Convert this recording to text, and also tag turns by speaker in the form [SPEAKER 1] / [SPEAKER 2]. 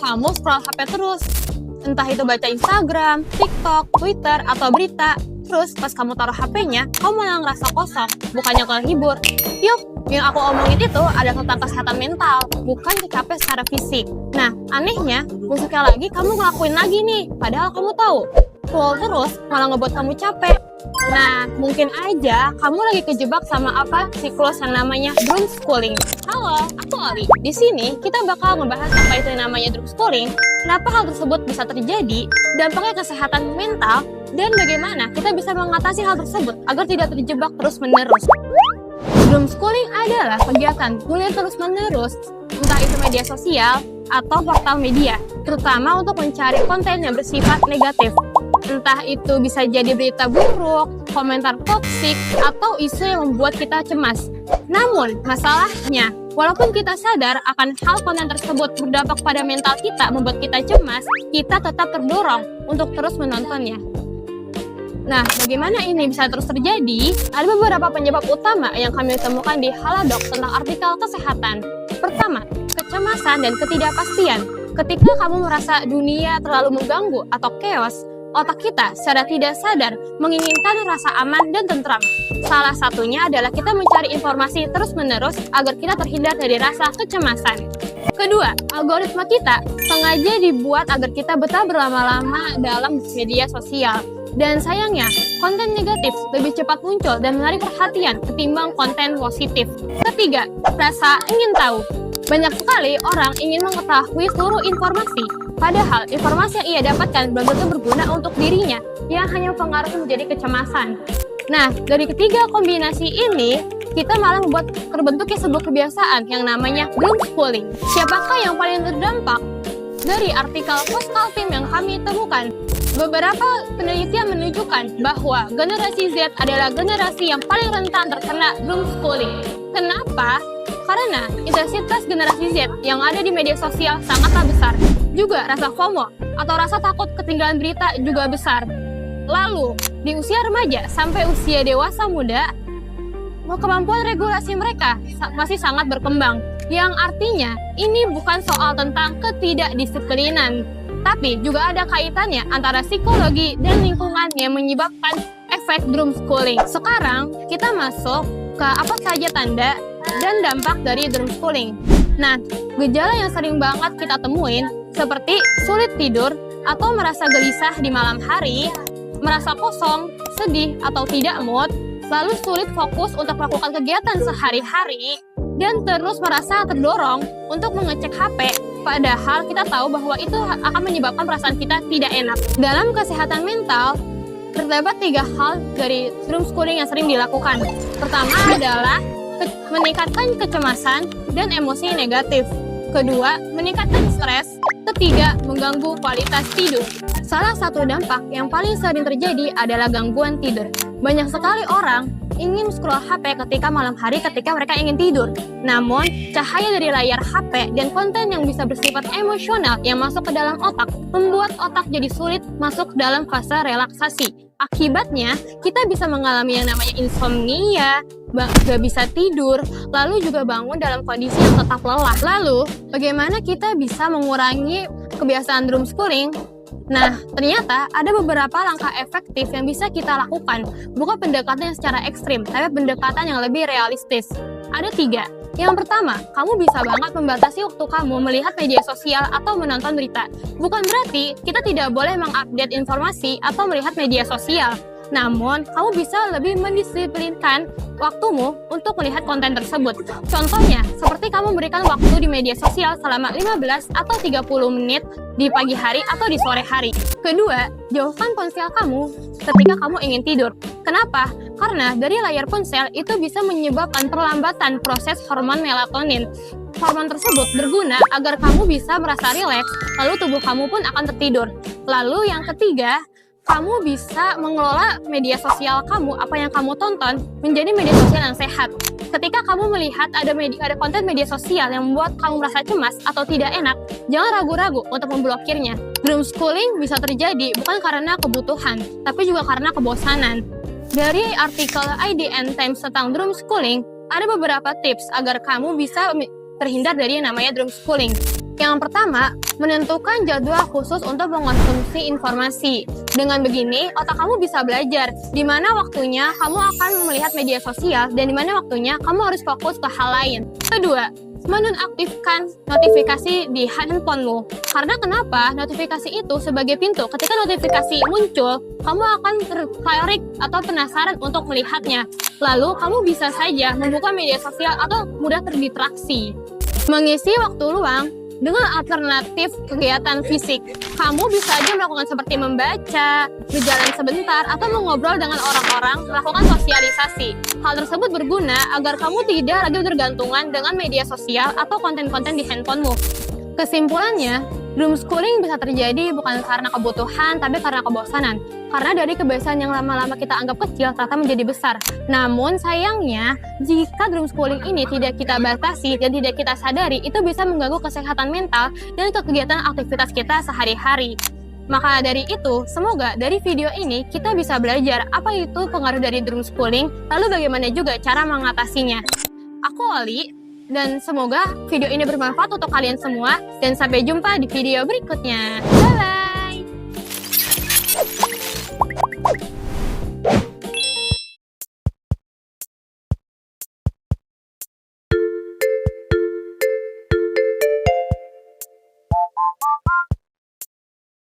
[SPEAKER 1] kamu scroll HP terus. Entah itu baca Instagram, TikTok, Twitter, atau berita. Terus pas kamu taruh HP-nya, kamu malah ngerasa kosong, bukannya kehibur. Yuk, yang aku omongin itu ada tentang kesehatan mental, bukan capek secara fisik. Nah, anehnya, besoknya lagi kamu ngelakuin lagi nih, padahal kamu tahu. Scroll terus malah ngebuat kamu capek. Nah, mungkin aja kamu lagi kejebak sama siklus yang namanya doom scrolling. Halo, aku Ali. Di sini kita bakal ngebahas apa itu yang namanya doom scrolling, kenapa hal tersebut bisa terjadi, dampaknya kesehatan mental, dan bagaimana kita bisa mengatasi hal tersebut agar tidak terjebak terus-menerus. Doom scrolling adalah kegiatan kuliah terus-menerus, entah itu media sosial atau portal media, terutama untuk mencari konten yang bersifat negatif. Entah itu bisa jadi berita buruk, komentar toksik, atau isu yang membuat kita cemas. Namun, masalahnya, walaupun kita sadar akan hal konten tersebut berdampak pada mental kita, membuat kita cemas, kita tetap terdorong untuk terus menontonnya. Nah, bagaimana ini bisa terus terjadi? Ada beberapa penyebab utama yang kami temukan di Halodoc tentang artikel kesehatan. Pertama, kecemasan dan ketidakpastian. Ketika kamu merasa dunia terlalu mengganggu atau chaos, otak kita secara tidak sadar menginginkan rasa aman dan tentram. Salah satunya adalah kita mencari informasi terus-menerus agar kita terhindar dari rasa kecemasan. Kedua, algoritma kita sengaja dibuat agar kita betah berlama-lama dalam media sosial. Dan sayangnya, konten negatif lebih cepat muncul dan menarik perhatian ketimbang konten positif. Ketiga, rasa ingin tahu. Banyak sekali orang ingin mengetahui seluruh informasi, padahal informasi yang ia dapatkan belum tentu berguna untuk dirinya, yang hanya mempengaruhi menjadi kecemasan. Nah, dari ketiga kombinasi ini, kita malah membuat terbentuknya sebuah kebiasaan yang namanya doom scrolling. Siapakah yang paling terdampak? Dari artikel Postal Team yang kami temukan, beberapa penelitian menunjukkan bahwa generasi Z adalah generasi yang paling rentan terkena doom scrolling. Kenapa? Karena intensitas generasi Z yang ada di media sosial sangatlah besar. Juga rasa FOMO atau rasa takut ketinggalan berita juga besar. Lalu, di usia remaja sampai usia dewasa muda, kemampuan regulasi mereka masih sangat berkembang. Yang artinya, ini bukan soal tentang ketidakdisiplinan, tapi juga ada kaitannya antara psikologi dan lingkungan yang menyebabkan efek doom scrolling. Sekarang, kita masuk ke apa saja tanda dan dampak dari doom scrolling. Nah, gejala yang sering banget kita temuin seperti sulit tidur atau merasa gelisah di malam hari, merasa kosong, sedih atau tidak mood, lalu sulit fokus untuk melakukan kegiatan sehari-hari, dan terus merasa terdorong untuk mengecek HP, padahal kita tahu bahwa itu akan menyebabkan perasaan kita tidak enak. Dalam kesehatan mental, terdapat 3 hal dari doom scrolling yang sering dilakukan. Pertama adalah meningkatkan kecemasan dan emosi negatif. Kedua, meningkatkan stres. Ketiga, mengganggu kualitas tidur. Salah satu dampak yang paling sering terjadi adalah gangguan tidur. Banyak sekali orang ingin scroll HP ketika malam hari ketika mereka ingin tidur. Namun, cahaya dari layar HP dan konten yang bisa bersifat emosional yang masuk ke dalam otak membuat otak jadi sulit masuk dalam fase relaksasi. Akibatnya, kita bisa mengalami yang namanya insomnia, gak bisa tidur, lalu juga bangun dalam kondisi yang tetap lelah. Lalu, bagaimana kita bisa mengurangi kebiasaan doom scrolling? Nah, ternyata ada beberapa langkah efektif yang bisa kita lakukan. Bukan pendekatan yang secara ekstrim, tapi pendekatan yang lebih realistis. Ada 3. Yang pertama, kamu bisa banget membatasi waktu kamu melihat media sosial atau menonton berita. Bukan berarti kita tidak boleh mengupdate informasi atau melihat media sosial. Namun, kamu bisa lebih mendisiplinkan waktumu untuk melihat konten tersebut. Contohnya, seperti kamu memberikan waktu di media sosial selama 15 atau 30 menit di pagi hari atau di sore hari. Kedua, jauhkan ponsel kamu ketika kamu ingin tidur. Kenapa? Karena dari layar ponsel itu bisa menyebabkan perlambatan proses hormon melatonin. Hormon tersebut berguna agar kamu bisa merasa rileks, lalu tubuh kamu pun akan tertidur. Lalu yang ketiga, kamu bisa mengelola media sosial kamu, apa yang kamu tonton, menjadi media sosial yang sehat. Ketika kamu melihat ada konten media sosial yang membuat kamu merasa cemas atau tidak enak, jangan ragu-ragu untuk memblokirnya. Doom scrolling bisa terjadi bukan karena kebutuhan, tapi juga karena kebosanan. Dari artikel IDN Times tentang doom scrolling, ada beberapa tips agar kamu bisa terhindar dari yang namanya doom scrolling. Yang pertama, menentukan jadwal khusus untuk mengonsumsi informasi. Dengan begini, otak kamu bisa belajar di mana waktunya kamu akan melihat media sosial dan di mana waktunya kamu harus fokus ke hal lain. Kedua, menonaktifkan notifikasi di handphonemu. Karena kenapa? Notifikasi itu sebagai pintu. Ketika notifikasi muncul, kamu akan tertarik atau penasaran untuk melihatnya. Lalu, kamu bisa saja membuka media sosial atau mudah terdistraksi. Mengisi waktu luang dengan alternatif kegiatan fisik. Kamu bisa aja melakukan seperti membaca, berjalan sebentar, atau mengobrol dengan orang-orang, melakukan sosialisasi. Hal tersebut berguna agar kamu tidak lagi bergantungan dengan media sosial atau konten-konten di handphonemu. Kesimpulannya, doom scrolling bisa terjadi bukan karena kebutuhan, tapi karena kebosanan. Karena dari kebiasaan yang lama-lama kita anggap kecil, ternyata menjadi besar. Namun sayangnya, jika doom scrolling ini tidak kita batasi dan tidak kita sadari, itu bisa mengganggu kesehatan mental dan kegiatan aktivitas kita sehari-hari. Maka dari itu, semoga dari video ini kita bisa belajar apa itu pengaruh dari doom scrolling, lalu bagaimana juga cara mengatasinya. Aku Oli, dan semoga video ini bermanfaat untuk kalian semua, dan sampai jumpa di video berikutnya. Bye!